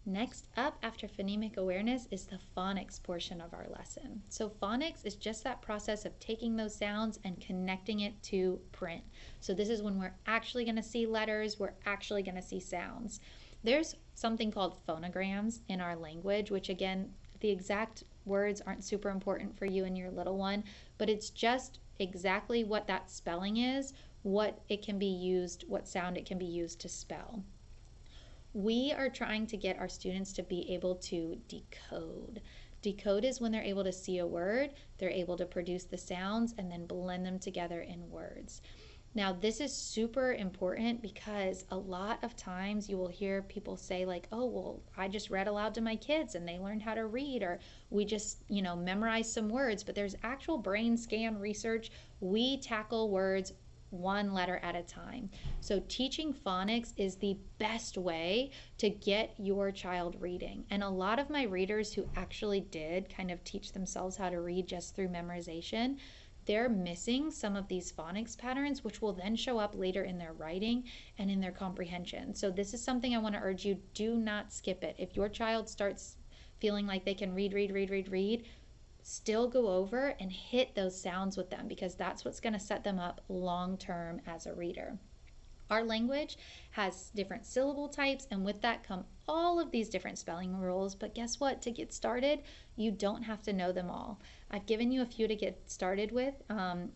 Next up after phonemic awareness is the phonics portion of our lesson. So phonics is just that process of taking those sounds and connecting it to print. So this is when we're actually going to see letters, we're actually going to see sounds. There's something called phonograms in our language, which again, the exact words aren't super important for you and your little one, but it's just exactly what that spelling is, what it can be used, what sound it can be used to spell. We are trying to get our students to be able to decode. Decode is when they're able to see a word, they're able to produce the sounds and then blend them together in words. Now, this is super important because a lot of times you will hear people say like, oh, well, I just read aloud to my kids and they learned how to read, or we just, memorize some words, but there's actual brain scan research. We tackle words one letter at a time. So teaching phonics is the best way to get your child reading. And a lot of my readers who actually did kind of teach themselves how to read just through memorization, they're missing some of these phonics patterns, which will then show up later in their writing and in their comprehension. So this is something I want to urge you, do not skip it. If your child starts feeling like they can read, still go over and hit those sounds with them, because that's what's going to set them up long term as a reader. Our language has different syllable types, and with that come all of these different spelling rules. But guess what? To get started, you don't have to know them all. I've given you a few to get started with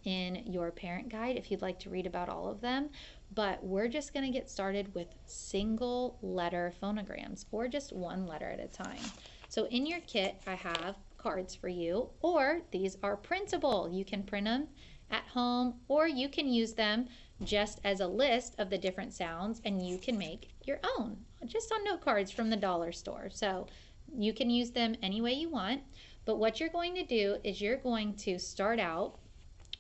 in your parent guide if you'd like to read about all of them. But we're just going to get started with single letter phonograms, or just one letter at a time. So in your kit, I have cards for you, or these are printable. You can print them at home, or you can use them just as a list of the different sounds, and you can make your own just on note cards from the dollar store. So you can use them any way you want, but what you're going to do is you're going to start out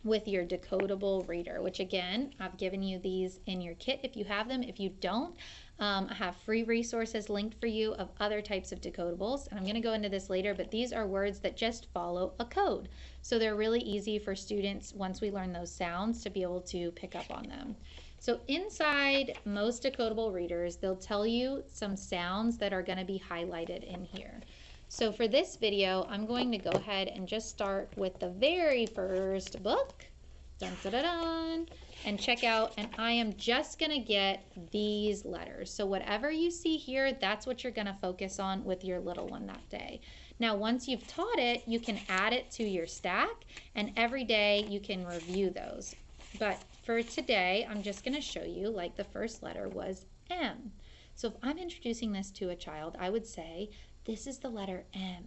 with your decodable reader, which again, I've given you these in your kit if you have them. If you don't, I have free resources linked for you of other types of decodables, and I'm going to go into this later, but these are words that just follow a code. So they're really easy for students, once we learn those sounds, to be able to pick up on them. So inside most decodable readers, they'll tell you some sounds that are going to be highlighted in here. So for this video, I'm going to go ahead and just start with the very first book. Dun, dun, dun, dun, and check out, and I am just going to get these letters. So whatever you see here, that's what you're going to focus on with your little one that day. Now, once you've taught it, you can add it to your stack, and every day you can review those. But for today, I'm just going to show you, like the first letter was M. So if I'm introducing this to a child, I would say, this is the letter M.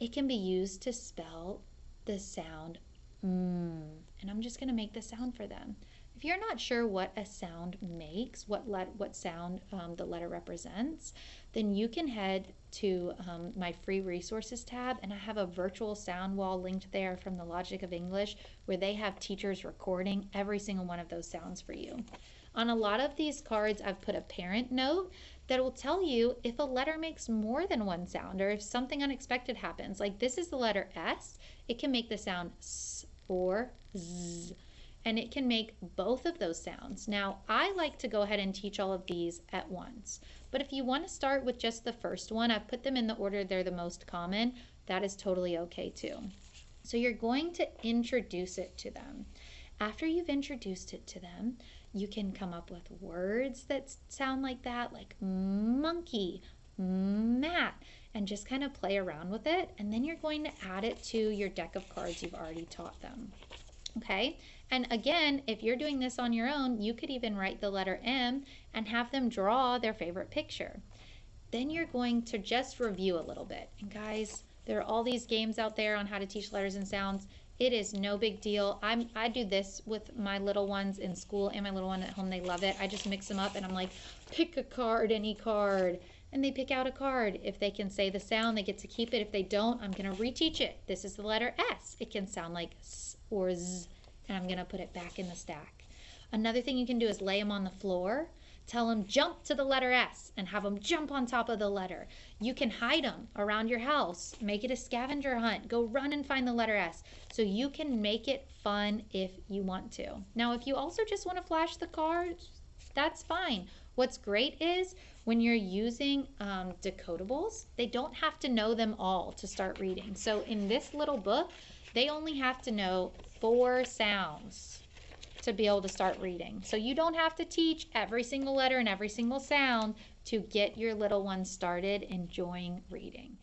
It can be used to spell the sound and I'm just going to make the sound for them. If you're not sure what a sound makes, what sound the letter represents, then you can head to my free resources tab, and I have a virtual sound wall linked there from the Logic of English, where they have teachers recording every single one of those sounds for you. On a lot of these cards, I've put a parent note that will tell you if a letter makes more than one sound, or if something unexpected happens. Like this is the letter S, it can make the sound S or Z, and it can make both of those sounds. Now, I like to go ahead and teach all of these at once, but if you want to start with just the first one, I've put them in the order they're the most common. That is totally okay too. So you're going to introduce it to them. After you've introduced it to them, you can come up with words that sound like that, like monkey, mat, and just kind of play around with it. And then you're going to add it to your deck of cards you've already taught them. Okay, and again, if you're doing this on your own, you could even write the letter M and have them draw their favorite picture. Then you're going to just review a little bit. And guys, there are all these games out there on how to teach letters and sounds. It is no big deal. I do this with my little ones in school and my little one at home. They love it. I just mix them up and I'm like, pick a card, any card. And they pick out a card. If they can say the sound, they get to keep it. If they don't, I'm going to reteach it. This is the letter S. It can sound like S or Z, and I'm going to put it back in the stack. Another thing you can do is lay them on the floor. Tell them jump to the letter S and have them jump on top of the letter. You can hide them around your house. Make it a scavenger hunt. Go run and find the letter S. So you can make it fun if you want to. Now, if you also just want to flash the cards, that's fine. What's great is when you're using decodables, they don't have to know them all to start reading. So in this little book, they only have to know 4 sounds to be able to start reading. So you don't have to teach every single letter and every single sound to get your little ones started enjoying reading.